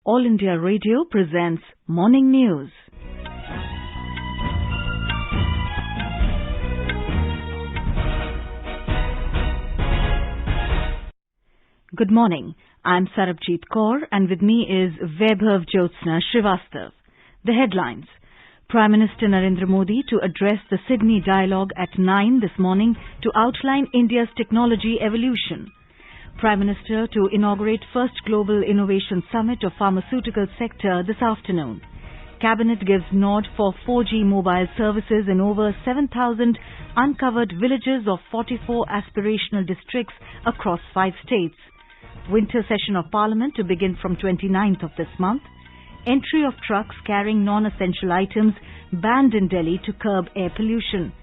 All India Radio presents Morning News. Good morning. I'm Sarabjit Kaur and with me is Vaibhav Jyotsna Srivastav. The headlines. Prime Minister Narendra Modi to address the Sydney Dialogue at 9 this morning to outline India's technology evolution. Prime Minister to inaugurate first Global Innovation Summit of Pharmaceutical Sector this afternoon. Cabinet gives nod for 4G mobile services in over 7,000 uncovered villages of 44 aspirational districts across 5 states. Winter session of Parliament to begin from 29th of this month. Entry of trucks carrying non-essential items banned in Delhi to curb air pollution.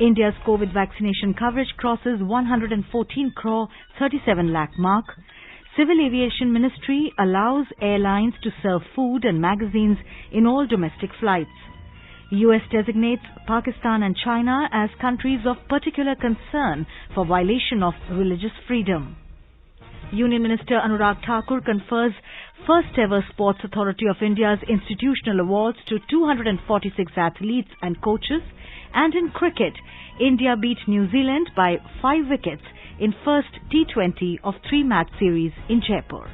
India's COVID vaccination coverage crosses 114 crore 37 lakh mark. Civil Aviation Ministry allows airlines to serve food and magazines in all domestic flights. US designates Pakistan and China as countries of particular concern for violation of religious freedom. Union Minister Anurag Thakur confers first ever Sports Authority of India's institutional awards to 246 athletes and coaches. And in cricket, India beat New Zealand by 5 wickets in first T20 of 3-match series in Jaipur.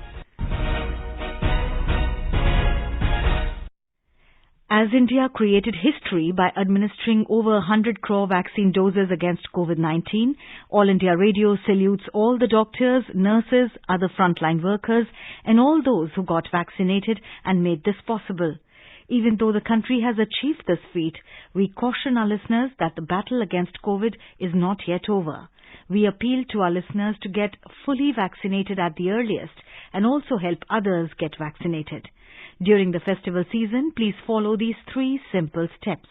As India created history by administering over 100 crore vaccine doses against COVID-19, All India Radio salutes all the doctors, nurses, other frontline workers and all those who got vaccinated and made this possible. Even though the country has achieved this feat, we caution our listeners that the battle against COVID is not yet over. We appeal to our listeners to get fully vaccinated at the earliest and also help others get vaccinated. During the festival season, please follow these 3 simple steps.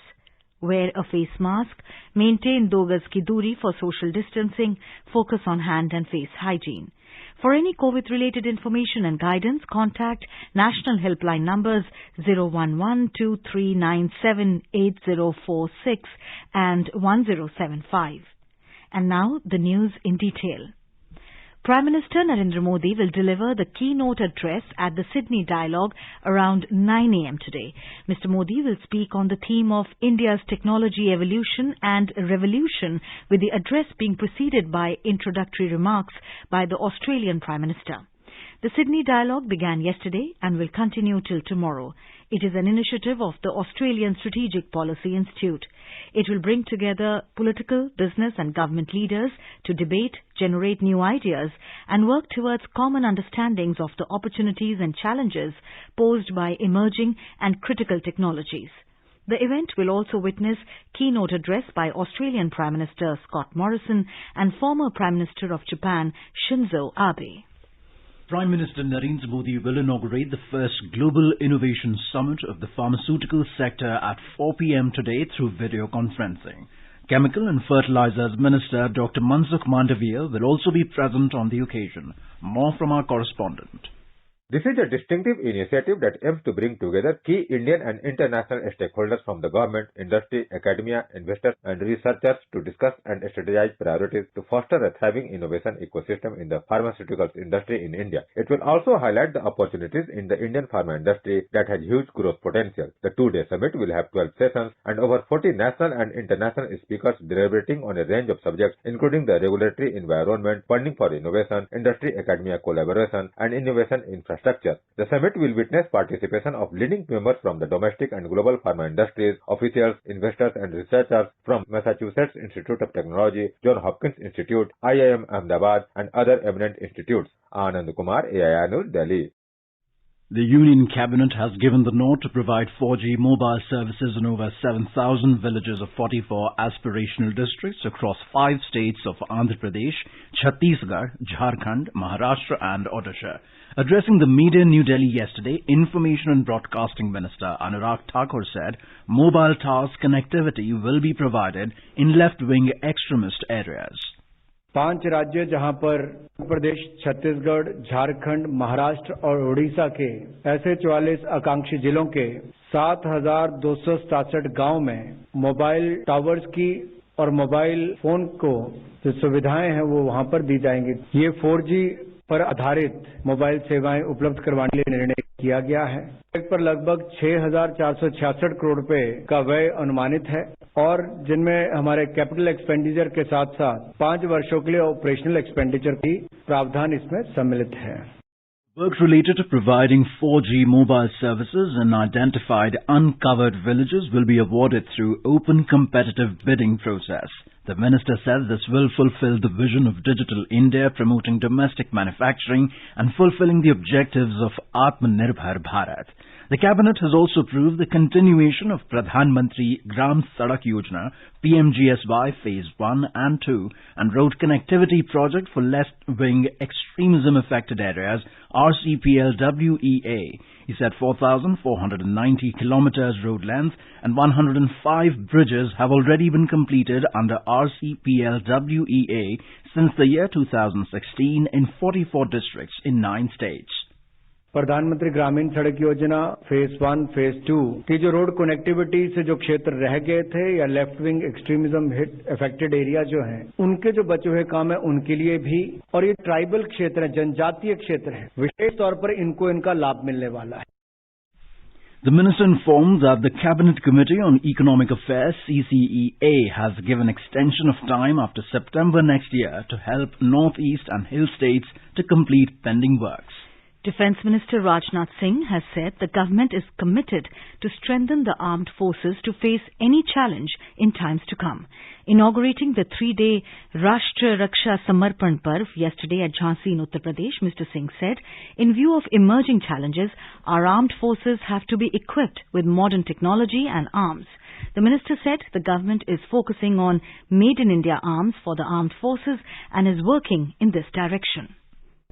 Wear a face mask, maintain 2 gaz ki duri for social distancing, focus on hand and face hygiene. For any COVID-related information and guidance, contact National Helpline numbers 011-2397-8046 and 1075. And now the news in detail. Prime Minister Narendra Modi will deliver the keynote address at the Sydney Dialogue around 9 a.m. today. Mr. Modi will speak on the theme of India's technology evolution and revolution, with the address being preceded by introductory remarks by the Australian Prime Minister. The Sydney Dialogue began yesterday and will continue till tomorrow. It is an initiative of the Australian Strategic Policy Institute. It will bring together political, business and government leaders to debate, generate new ideas and work towards common understandings of the opportunities and challenges posed by emerging and critical technologies. The event will also witness keynote address by Australian Prime Minister Scott Morrison and former Prime Minister of Japan Shinzo Abe. Prime Minister Narendra Modi will inaugurate the first Global Innovation Summit of the pharmaceutical sector at 4 p.m. today through video conferencing. Chemical and Fertilizers Minister Dr. Mansukh Mandaviya will also be present on the occasion. More from our correspondent. This is a distinctive initiative that aims to bring together key Indian and international stakeholders from the government, industry, academia, investors and researchers to discuss and strategize priorities to foster a thriving innovation ecosystem in the pharmaceuticals industry in India. It will also highlight the opportunities in the Indian pharma industry that has huge growth potential. The 2-day summit will have 12 sessions and over 40 national and international speakers deliberating on a range of subjects including the regulatory environment, funding for innovation, industry-academia collaboration and innovation infrastructure. The summit will witness participation of leading members from the domestic and global pharma industries, officials, investors and researchers from Massachusetts Institute of Technology, Johns Hopkins Institute, IIM Ahmedabad and other eminent institutes. Anand Kumar, AIR News, Delhi. The Union Cabinet has given the nod to provide 4G mobile services in over 7,000 villages of 44 aspirational districts across 5 states of Andhra Pradesh, Chhattisgarh, Jharkhand, Maharashtra and Odisha. Addressing the media in New Delhi yesterday, Information and Broadcasting Minister Anurag Thakur said mobile towers connectivity will be provided in left-wing extremist areas. 5 राज्य जहां पर उत्तर प्रदेश, छत्तीसगढ़, झारखंड, महाराष्ट्र और उड़ीसा के ऐसे 44 आकांक्षी जिलों के 7,267 गांव में मोबाइल टावर्स की और मोबाइल फोन को जो सुविधाएं हैं वो वहां पर दी जाएंगी। ये 4G पर आधारित मोबाइल सेवाएं उपलब्ध करवाने के लिए निर्णय किया गया है। पर लगभग 6,466 करोड़ रुपए का व्यय अनुमानित है और जिनमें हमारे कैपिटल एक्सपेंडिचर के साथ साथ 5 वर्षों के लिए ऑपरेशनल एक्सपेंडिचर की प्रावधान इसमें सम्मिलित है। Work related to providing 4G mobile services in identified uncovered villages will be awarded through open competitive bidding process. The minister said this will fulfill the vision of Digital India, promoting domestic manufacturing and fulfilling the objectives of Atmanirbhar Bharat. The cabinet has also approved the continuation of Pradhan Mantri Gram Sadak Yojana, PMGSY Phase 1 and 2 and Road Connectivity Project for Left-Wing Extremism Affected Areas, RCPLWEA. He said 4,490 kilometers road length and 105 bridges have already been completed under RCPLWEA since the year 2016 in 44 districts in 9 states. प्रधानमंत्री ग्रामीण सड़क योजना phase 1, phase 2 की जो road connectivity से जो क्षेत्र रह गए थे या left wing extremism hit affected area जो हैं, उनके जो बचे हुए काम है उनके लिए भी, और ये ट्राइबल क्षेत्र है, जनजातीय क्षेत्र है, विशेष तौर पर इनको इनका लाभ मिलने वाला है। The minister informed that the Cabinet Committee on Economic Affairs, CCEA, has given extension of time after September next year to help Northeast and Hill states to complete pending works. Defence Minister Rajnath Singh has said the government is committed to strengthen the armed forces to face any challenge in times to come. Inaugurating the 3-day Rashtra Raksha Samarpan Parv yesterday at Jhansi in Uttar Pradesh, Mr. Singh said, in view of emerging challenges, our armed forces have to be equipped with modern technology and arms. The minister said the government is focusing on Made in India arms for the armed forces and is working in this direction.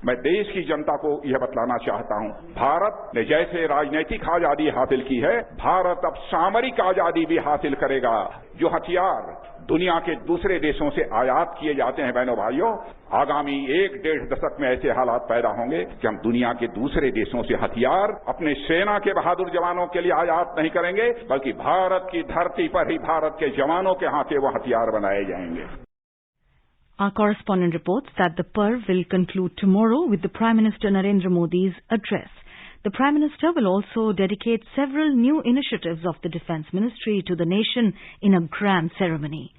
मैं देश की जनता को यह बतलाना चाहता हूं, भारत ने जैसे राजनीतिक आजादी हासिल की है, भारत अब सामरिक आजादी भी हासिल करेगा। जो हथियार दुनिया के दूसरे देशों से आयात किए जाते हैं, बहनों भाइयों, आगामी 1-1.5 दशक में ऐसे हालात पैदा होंगे कि हम दुनिया के दूसरे देशों से हथियार अपने सेना के बहादुर जवानों के लिए आयात नहीं करेंगे, बल्कि भारत की धरती पर ही भारत के जवानों के हाथ वो हथियार बनाए जाएंगे। Our correspondent reports that the Parv will conclude tomorrow with the Prime Minister Narendra Modi's address. The Prime Minister will also dedicate several new initiatives of the Defence Ministry to the nation in a grand ceremony.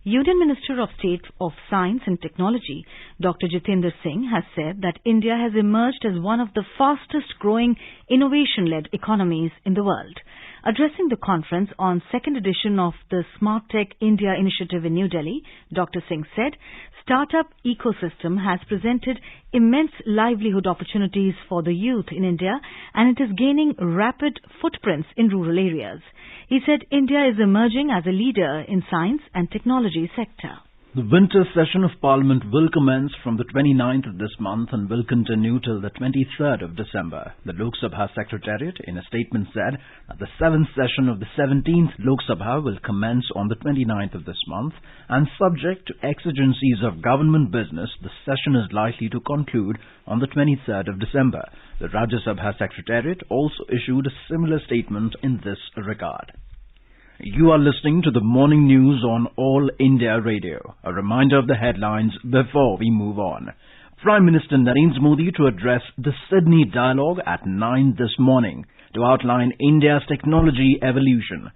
Union Minister of State of Science and Technology, Dr. Jitendra Singh, has said that India has emerged as one of the fastest-growing innovation-led economies in the world. Addressing the conference on second edition of the Smart Tech India initiative in New Delhi, Dr. Singh said, startup ecosystem has presented immense livelihood opportunities for the youth in India and it is gaining rapid footprints in rural areas. He said India is emerging as a leader in science and technology sector. The winter session of Parliament will commence from the 29th of this month and will continue till the 23rd of December. The Lok Sabha Secretariat in a statement said that the 7th session of the 17th Lok Sabha will commence on the 29th of this month and subject to exigencies of government business, the session is likely to conclude on the 23rd of December. The Rajya Sabha Secretariat also issued a similar statement in this regard. You are listening to the morning news on All India Radio. A reminder of the headlines before we move on. Prime Minister Narendra Modi to address the Sydney Dialogue at 9 this morning to outline India's technology evolution.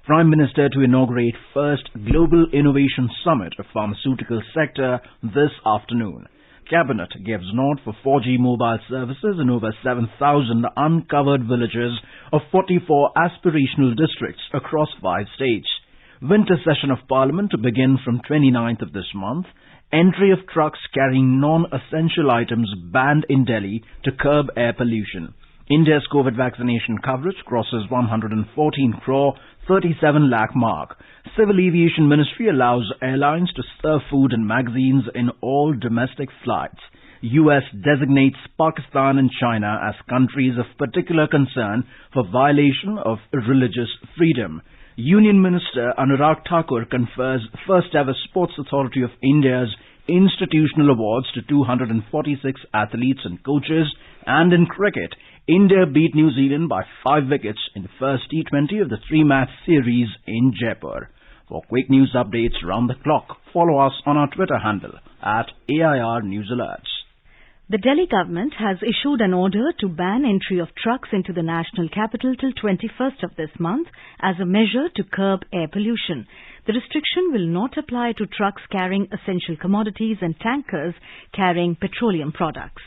Prime Minister to inaugurate first Global Innovation Summit of Pharmaceutical Sector this afternoon. Cabinet gives nod for 4G mobile services in over 7,000 uncovered villages of 44 aspirational districts across 5 states. Winter session of Parliament to begin from 29th of this month. Entry of trucks carrying non-essential items banned in Delhi to curb air pollution. India's COVID vaccination coverage crosses 114 crore 37 lakh mark. Civil Aviation Ministry allows airlines to serve food and magazines in all domestic flights. US designates Pakistan and China as countries of particular concern for violation of religious freedom. Union Minister Anurag Thakur confers first ever Sports Authority of India's institutional awards to 246 athletes and coaches. And in cricket, India beat New Zealand by 5 wickets in the first T20 of the 3-match series in Jaipur. For quick news updates round the clock, follow us on our Twitter handle @AIR News Alerts. The Delhi government has issued an order to ban entry of trucks into the national capital till 21st of this month as a measure to curb air pollution. The restriction will not apply to trucks carrying essential commodities and tankers carrying petroleum products.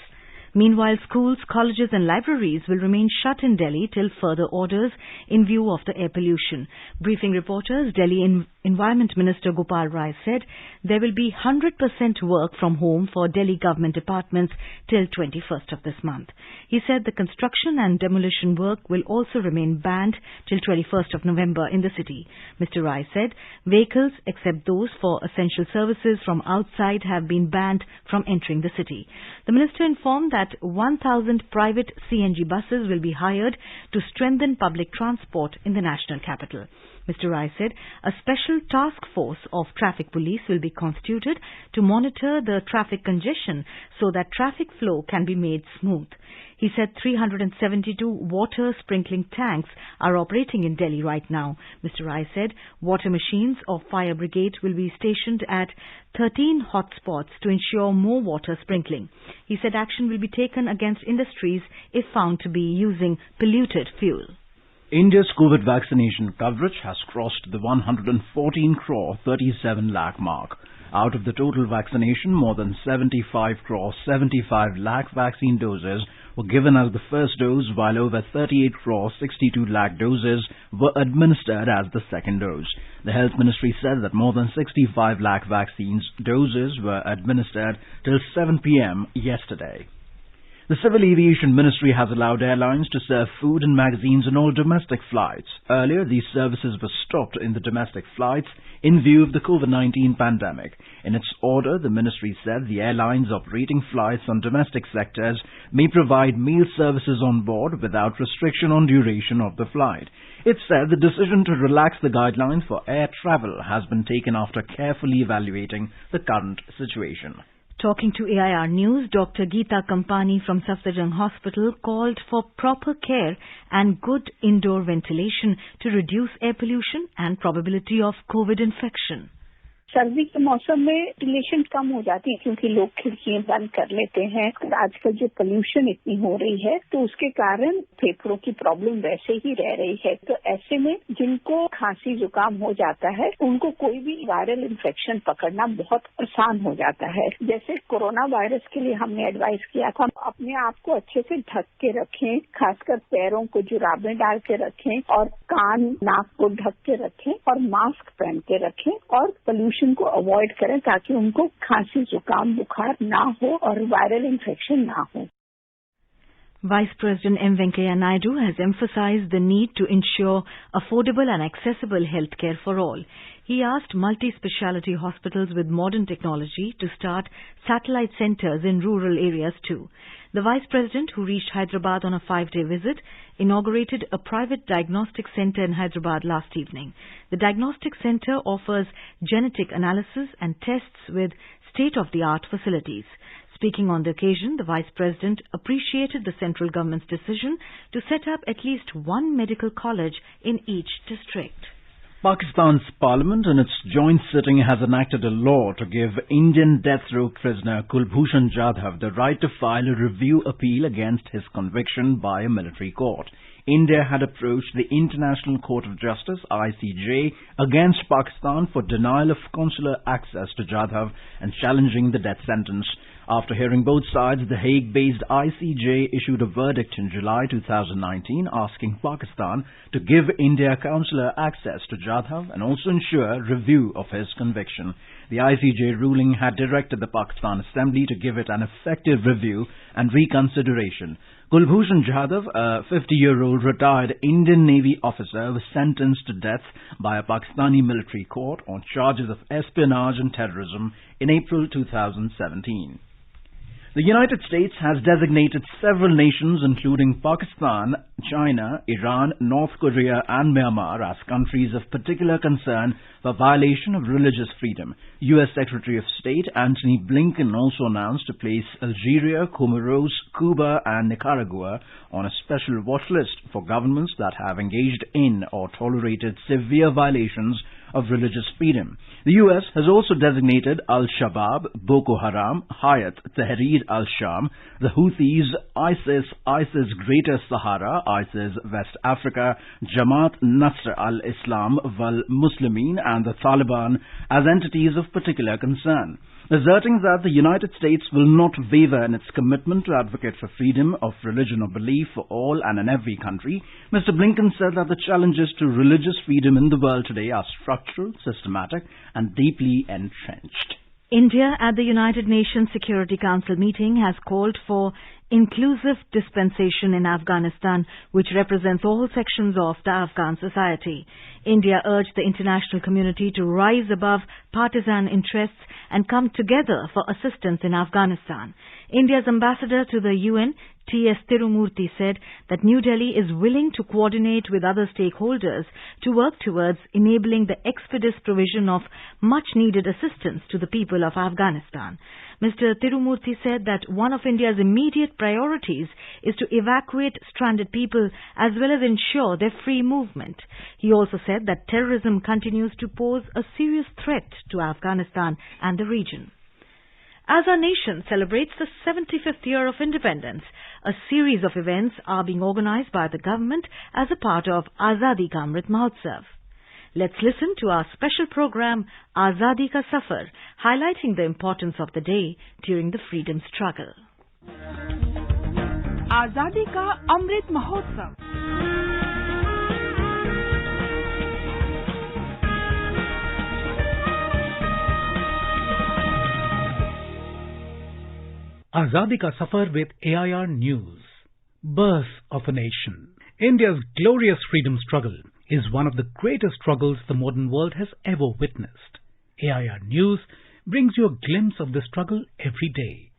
Meanwhile, schools, colleges and libraries will remain shut in Delhi till further orders in view of the air pollution. Briefing reporters, Delhi Environment Minister Gopal Rai said there will be 100% work from home for Delhi government departments till 21st of this month. He said the construction and demolition work will also remain banned till 21st of November in the city. Mr. Rai said vehicles except those for essential services from outside have been banned from entering the city. The minister informed that 1,000 private CNG buses will be hired to strengthen public transport in the national capital. Mr. Rai said a special task force of traffic police will be constituted to monitor the traffic congestion so that traffic flow can be made smooth. He said 372 water sprinkling tanks are operating in Delhi right now. Mr. Rai said water machines of fire brigade will be stationed at 13 hotspots to ensure more water sprinkling. He said action will be taken against industries if found to be using polluted fuel. India's COVID vaccination coverage has crossed the 114 crore 37 lakh mark. Out of the total vaccination, more than 75 crore 75 lakh vaccine doses were given as the first dose, while over 38 crore 62 lakh doses were administered as the second dose. The Health Ministry said that more than 65 lakh vaccines doses were administered till 7 p.m. yesterday. The Civil Aviation Ministry has allowed airlines to serve food and magazines on all domestic flights. Earlier, these services were stopped in the domestic flights in view of the COVID-19 pandemic. In its order, the ministry said the airlines operating flights on domestic sectors may provide meal services on board without restriction on duration of the flight. It said the decision to relax the guidelines for air travel has been taken after carefully evaluating the current situation. Talking to AIR News, Dr. Geeta Kampani from Safdarjung Hospital called for proper care and good indoor ventilation to reduce air pollution and probability of COVID infection. सर्दी के मौसम में ventilation कम हो जाती है क्योंकि लोग खिड़कियां बंद कर लेते हैं। आजकल जो पोल्यूशन इतनी हो रही है तो उसके कारण फेफड़ों की प्रॉब्लम वैसे ही रह रही है। तो ऐसे में जिनको खांसी जुकाम हो जाता है उनको कोई भी वायरल इन्फेक्शन पकड़ना बहुत आसान हो जाता है। जैसे कोरोना वायरस के लिए हमने एडवाइस किया था अपने आप को अच्छे से ढक के रखें, खासकर पैरों को जुराबें डाल के रखें और कान नाक को ढक के रखें और मास्क पहन के रखें और पोल्यूशन को अवॉइड करें ताकि उनको खांसी जुकाम बुखार ना हो और वायरल इन्फेक्शन ना हो। Vice President M. Venkaiah Naidu has emphasized the need to ensure affordable and accessible health care for all. He asked multi-speciality hospitals with modern technology to start satellite centers in rural areas too. The Vice President, who reached Hyderabad on a 5-day visit, inaugurated a private diagnostic center in Hyderabad last evening. The diagnostic center offers genetic analysis and tests with state-of-the-art facilities. Speaking on the occasion, the Vice President appreciated the central government's decision to set up at least one medical college in each district. Pakistan's parliament in its joint sitting has enacted a law to give Indian death row prisoner Kulbhushan Jadhav the right to file a review appeal against his conviction by a military court. India had approached the International Court of Justice (ICJ) against Pakistan for denial of consular access to Jadhav and challenging the death sentence. After hearing both sides, the Hague-based ICJ issued a verdict in July 2019 asking Pakistan to give India consular access to Jadhav and also ensure review of his conviction. The ICJ ruling had directed the Pakistan Assembly to give it an effective review and reconsideration. Kulbhushan Jadhav, a 50-year-old retired Indian Navy officer, was sentenced to death by a Pakistani military court on charges of espionage and terrorism in April 2017. The United States has designated several nations, including Pakistan, China, Iran, North Korea and Myanmar, as countries of particular concern for violation of religious freedom. U.S. Secretary of State Antony Blinken also announced to place Algeria, Comoros, Cuba and Nicaragua on a special watch list for governments that have engaged in or tolerated severe violations of religious freedom. The US has also designated Al-Shabaab, Boko Haram, Hayat Tahrir al-Sham, the Houthis, ISIS Greater Sahara, ISIS West Africa, Jamaat Nasr al-Islam wal Muslimin and the Taliban as entities of particular concern. Asserting that the United States will not waver in its commitment to advocate for freedom of religion or belief for all and in every country, Mr. Blinken said that the challenges to religious freedom in the world today are structural, systematic and deeply entrenched. India at the United Nations Security Council meeting has called for inclusive dispensation in Afghanistan, which represents all sections of the Afghan society. India urged the international community to rise above partisan interests and come together for assistance in Afghanistan. India's ambassador to the UN, T.S. Tirumurti, said that New Delhi is willing to coordinate with other stakeholders to work towards enabling the expeditious provision of much-needed assistance to the people of Afghanistan. Mr. Tirumurti said that one of India's immediate priorities is to evacuate stranded people as well as ensure their free movement. He also said that terrorism continues to pose a serious threat to Afghanistan and the region. As our nation celebrates the 75th year of independence, a series of events are being organized by the government as a part of Azadi Ka Amrit Mahotsav. Let's listen to our special program Azadi Ka Safar, highlighting the importance of the day during the freedom struggle. Azadi Ka Amrit Mahotsav. Azadi Ka Safar with AIR News. Birth of a Nation. India's glorious freedom struggle is one of the greatest struggles the modern world has ever witnessed. AIR News brings you a glimpse of the struggle every day.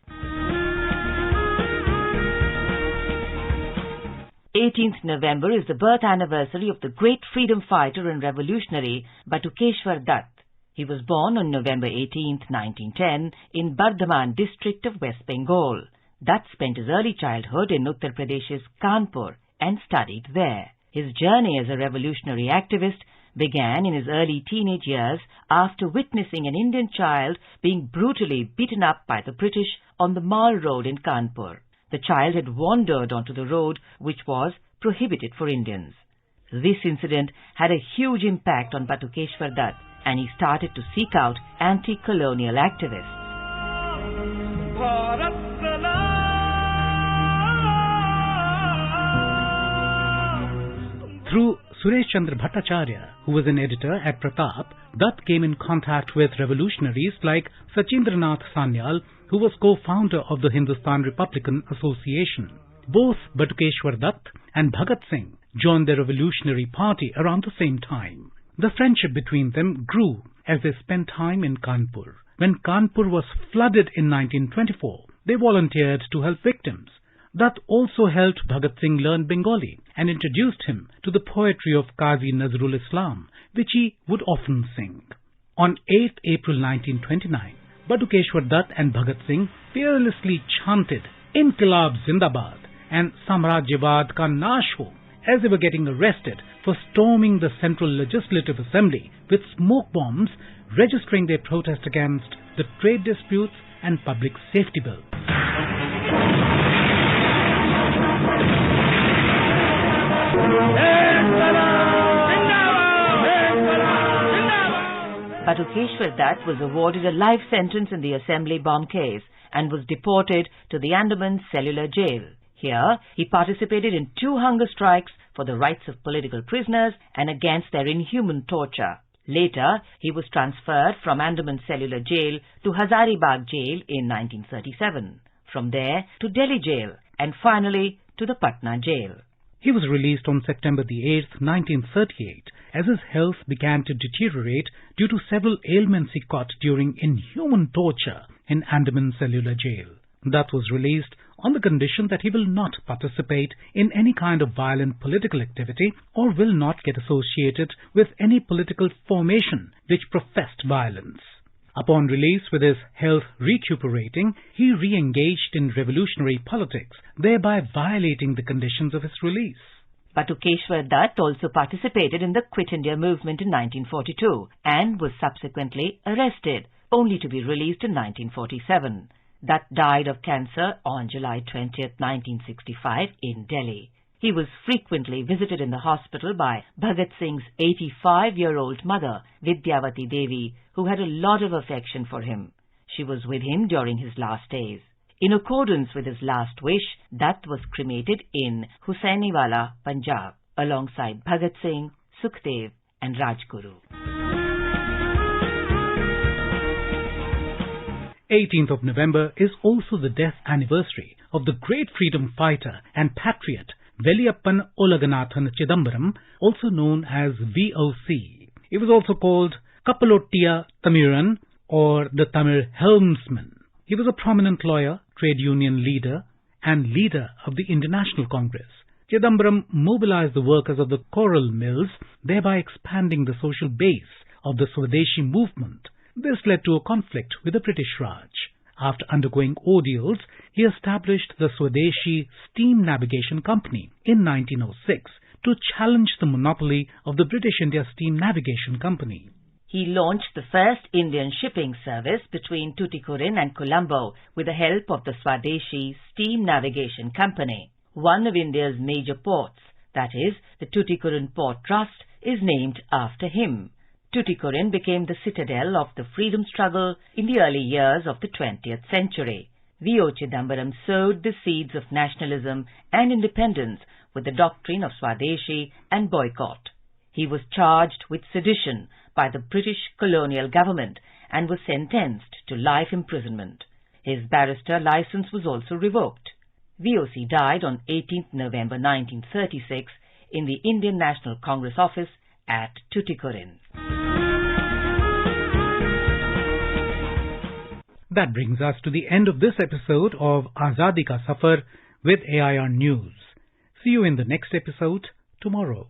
18th November is the birth anniversary of the great freedom fighter and revolutionary Batukeshwar Dutt. He was born on November 18, 1910 in Bardhaman district of West Bengal. Dutt spent his early childhood in Uttar Pradesh's Kanpur and studied there. His journey as a revolutionary activist began in his early teenage years after witnessing an Indian child being brutally beaten up by the British on the Mall Road in Kanpur. The child had wandered onto the road which was prohibited for Indians. This incident had a huge impact on Batukeshwar Dutt, and he started to seek out anti-colonial activists. Through Suresh Chandra Bhattacharya, who was an editor at Pratap, Dutt came in contact with revolutionaries like Sachindranath Sanyal, who was co-founder of the Hindustan Republican Association. Both Batukeshwar Dutt and Bhagat Singh joined the Revolutionary Party around the same time. The friendship between them grew as they spent time in Kanpur. When Kanpur was flooded in 1924, they volunteered to help victims. Dutt also helped Bhagat Singh learn Bengali and introduced him to the poetry of Qazi Nazrul Islam, which he would often sing. On 8th April 1929, Batukeshwar Dutt and Bhagat Singh fearlessly chanted Inqilab Zindabad and Samrajyavad Ka Nash Ho as they were getting arrested for storming the Central Legislative Assembly with smoke bombs, registering their protest against the trade disputes and public safety bill. Batukeshwar Dutt was awarded a life sentence in the assembly bomb case and was deported to the Andaman Cellular Jail. Here, he participated in 2 hunger strikes for the rights of political prisoners and against their inhuman torture. Later, he was transferred from Andaman Cellular Jail to Hazaribagh Jail in 1937. From there to Delhi Jail and finally to the Patna Jail. He was released on September the 8th, 1938, as his health began to deteriorate due to several ailments he caught during inhuman torture in Andaman Cellular Jail. Dutt was released on the condition that he will not participate in any kind of violent political activity or will not get associated with any political formation which professed violence. Upon release, with his health recuperating, he re-engaged in revolutionary politics, thereby violating the conditions of his release. Batukeshwar Dutt also participated in the Quit India movement in 1942 and was subsequently arrested, only to be released in 1947. Dutt died of cancer on July 20, 1965 in Delhi. He was frequently visited in the hospital by Bhagat Singh's 85-year-old mother, Vidyavati Devi, who had a lot of affection for him. She was with him during his last days. In accordance with his last wish, Dutt was cremated in Hussainiwala, Punjab, alongside Bhagat Singh, Sukhdev and Rajguru. 18th of November is also the death anniversary of the great freedom fighter and patriot Veliyappan Olaganathan Chidambaram, also known as VOC. He was also called Kapalottiya Thamiran or the Tamil Helmsman. He was a prominent lawyer, trade union leader and leader of the International Congress. Chidambaram mobilized the workers of the coral mills, thereby expanding the social base of the Swadeshi movement. This led to a conflict with the British Raj. After undergoing ordeals, he established the Swadeshi Steam Navigation Company in 1906 to challenge the monopoly of the British India Steam Navigation Company. He launched the first Indian shipping service between Tuticorin and Colombo with the help of the Swadeshi Steam Navigation Company. One of India's major ports, that is, the Tuticorin Port Trust, is named after him. Tuticorin became the citadel of the freedom struggle in the early years of the 20th century. V.O. Chidambaram sowed the seeds of nationalism and independence with the doctrine of Swadeshi and boycott. He was charged with sedition by the British colonial government and was sentenced to life imprisonment. His barrister license was also revoked. VOC died on 18th November 1936 in the Indian National Congress office at Tuticorin. That brings us to the end of this episode of Azadi Ka Safar with AIR News. See you in the next episode tomorrow.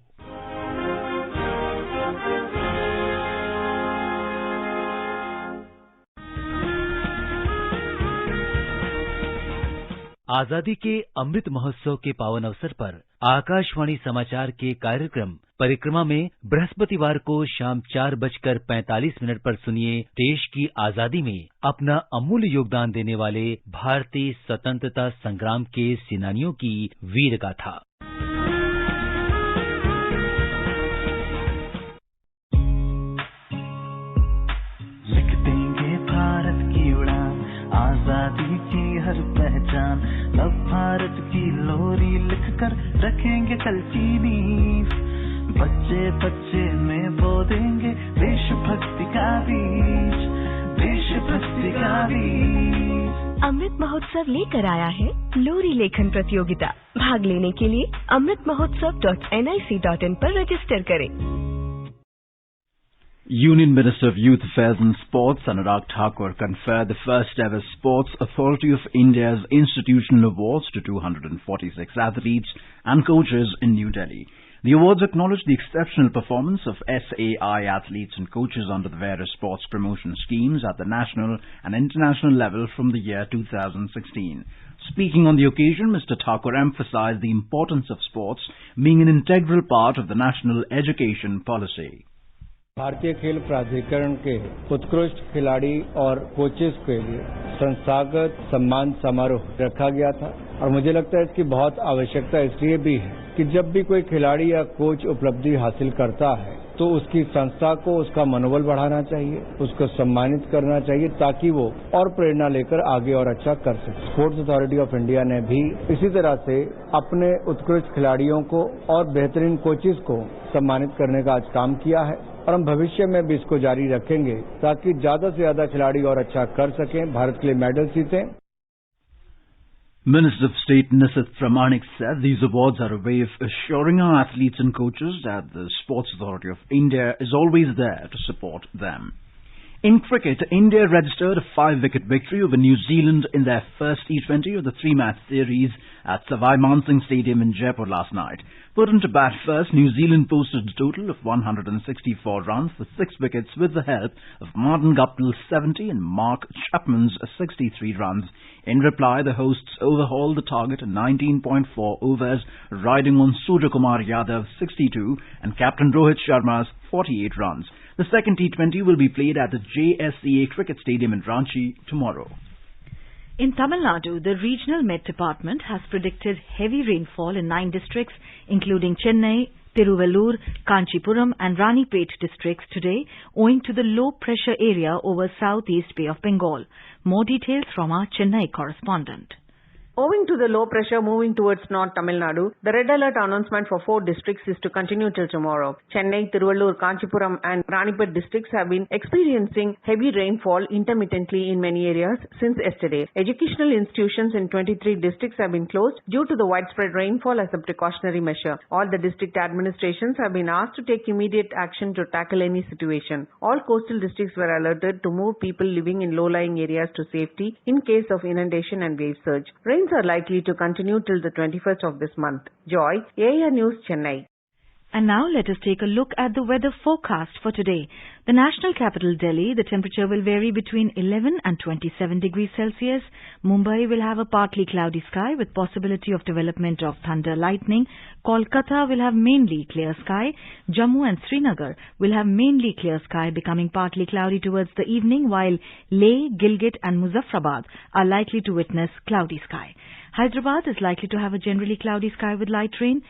आजादी के अमृत महोत्सव के पावन अवसर पर आकाशवाणी समाचार के कार्यक्रम परिक्रमा में बृहस्पतिवार को शाम 4:45 पर सुनिए देश की आजादी में अपना अमूल्य योगदान देने वाले भारतीय स्वतंत्रता संग्राम के सेनानियों की वीर गाथा। लिख देंगे भारत की उड़ान, आजादी की हर पहचान, अब भारत की लोरी लिखकर रखेंगे कल की नींव, बच्चे बच्चे में बो देंगे देशभक्ति का बीज, देशभक्ति का बीज। अमृत महोत्सव लेकर आया है लोरी लेखन प्रतियोगिता। भाग लेने के लिए amritmahotsav.nic.in पर रजिस्टर करें। Union Minister of Youth Affairs and Sports, Anurag Thakur, conferred the first ever Sports Authority of India's institutional awards to 246 athletes and coaches in New Delhi. The awards acknowledge the exceptional performance of SAI athletes and coaches under the various sports promotion schemes at the national and international level from the year 2016. Speaking on the occasion, Mr. Thakur emphasized the importance of sports being an integral part of the national education policy. भारतीय खेल प्राधिकरण के उत्कृष्ट खिलाड़ी और coaches के लिए संस्थागत सम्मान समारोह रखा गया था और मुझे लगता है इसकी बहुत आवश्यकता इसलिए भी है कि जब भी कोई खिलाड़ी या कोच उपलब्धि हासिल करता है तो उसकी संस्था को उसका मनोबल बढ़ाना चाहिए, उसको सम्मानित करना चाहिए ताकि वो और प्रेरणा लेकर आगे और अच्छा कर सके। स्पोर्ट्स अथॉरिटी ऑफ इंडिया ने भी इसी तरह से अपने उत्कृष्ट खिलाड़ियों को और बेहतरीन कोचेस को सम्मानित करने का आज काम किया है और हम भविष्य में भी इसको जारी रखेंगे ताकि ज्यादा से ज्यादा खिलाड़ी और अच्छा कर सकें, भारत के लिए medal जीतें। Minister of State Nisith Pramanik said these awards are a way of assuring our athletes and coaches that the Sports Authority of India is always there to support them. In cricket, India registered a 5-wicket victory over New Zealand in their first T20 of the 3-match series at Savai Mansingh Stadium in Jaipur last night. Put into bat first, New Zealand posted a total of 164 runs for 6 wickets with the help of Martin Guptill's 70 and Mark Chapman's 63 runs. In reply, the hosts overhauled the target in 19.4 overs, riding on Surya Kumar Yadav's 62 and Captain Rohit Sharma's 48 runs. The second T20 will be played at the JSCA Cricket Stadium in Ranchi tomorrow. In Tamil Nadu, the Regional Met Department has predicted heavy rainfall in 9 districts, including Chennai, Tiruvallur, Kanchipuram and Ranipet districts today, owing to the low-pressure area over Southeast Bay of Bengal. More details from our Chennai correspondent. Owing to the low pressure moving towards North Tamil Nadu, the red alert announcement for 4 districts is to continue till tomorrow. Chennai, Tiruvallur, Kanchipuram and Ranipet districts have been experiencing heavy rainfall intermittently in many areas since yesterday. Educational institutions in 23 districts have been closed due to the widespread rainfall as a precautionary measure. All the district administrations have been asked to take immediate action to tackle any situation. All coastal districts were alerted to move people living in low-lying areas to safety in case of inundation and wave surge. Rains are likely to continue till the 21st of this month. Joy, AIR News, Chennai. And now let us take a look at the weather forecast for today. The national capital Delhi, the temperature will vary between 11 and 27 degrees Celsius. Mumbai will have a partly cloudy sky with possibility of development of thunder lightning. Kolkata will have mainly clear sky. Jammu and Srinagar will have mainly clear sky becoming partly cloudy towards the evening, while Leh, Gilgit and Muzaffarabad are likely to witness cloudy sky. Hyderabad is likely to have a generally cloudy sky with light rain.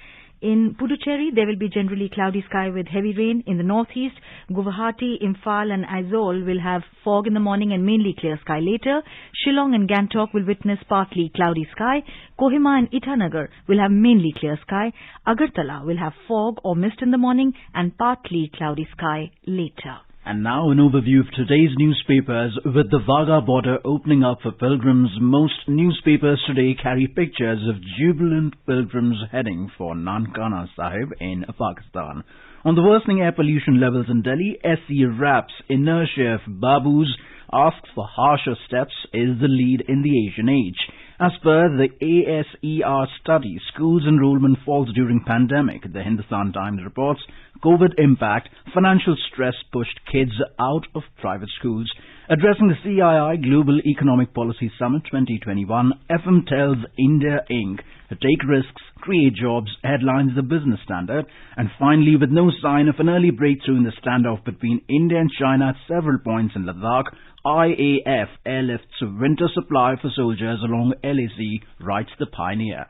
In Puducherry, there will be generally cloudy sky with heavy rain. In the northeast, Guwahati, Imphal and Aizawl will have fog in the morning and mainly clear sky later. Shillong and Gangtok will witness partly cloudy sky. Kohima and Itanagar will have mainly clear sky. Agartala will have fog or mist in the morning and partly cloudy sky later. And now an overview of today's newspapers. With the Wagah border opening up for pilgrims, most newspapers today carry pictures of jubilant pilgrims heading for Nankana Sahib in Pakistan. On the worsening air pollution levels in Delhi, SC Rap's inertia of Babus asks for harsher steps is the lead in the Asian age. As per the ASER study, schools enrollment falls during pandemic. The Hindustan Times reports COVID impact, financial stress pushed kids out of private schools. Addressing the CII Global Economic Policy Summit 2021, FM tells India Inc. to take risks, create jobs, headlines the Business Standard. And finally, with no sign of an early breakthrough in the standoff between India and China at several points in Ladakh, IAF airlifts winter supply for soldiers along LAC, writes the Pioneer.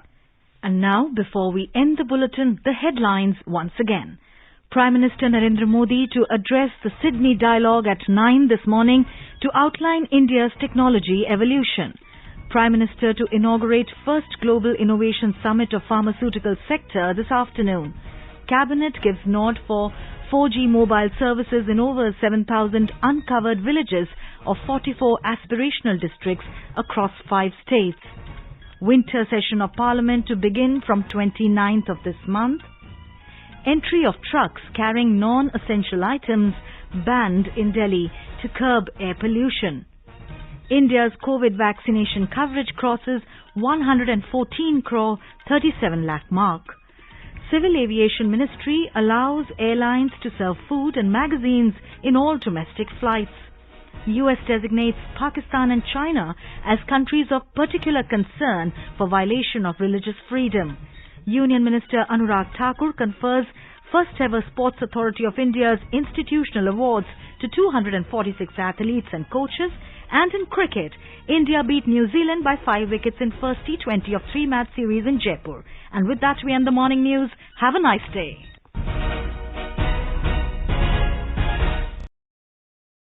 And now, before we end the bulletin, the headlines once again. Prime Minister Narendra Modi to address the Sydney Dialogue at 9 this morning to outline India's technology evolution. Prime Minister to inaugurate first Global Innovation Summit of Pharmaceutical Sector this afternoon. Cabinet gives nod for 4G mobile services in over 7,000 uncovered villages of 44 aspirational districts across 5 states. Winter session of Parliament to begin from 29th of this month. Entry of trucks carrying non-essential items banned in Delhi to curb air pollution. India's COVID vaccination coverage crosses 114 crore 37 lakh mark. Civil Aviation Ministry allows airlines to serve food and magazines in all domestic flights. US designates Pakistan and China as countries of particular concern for violation of religious freedom. Union Minister Anurag Thakur confers first ever Sports Authority of India's institutional awards to 246 athletes and coaches. And in cricket, India beat New Zealand by 5 wickets in first T20 of 3-match series in Jaipur. And with that, we end the morning news. Have a nice day.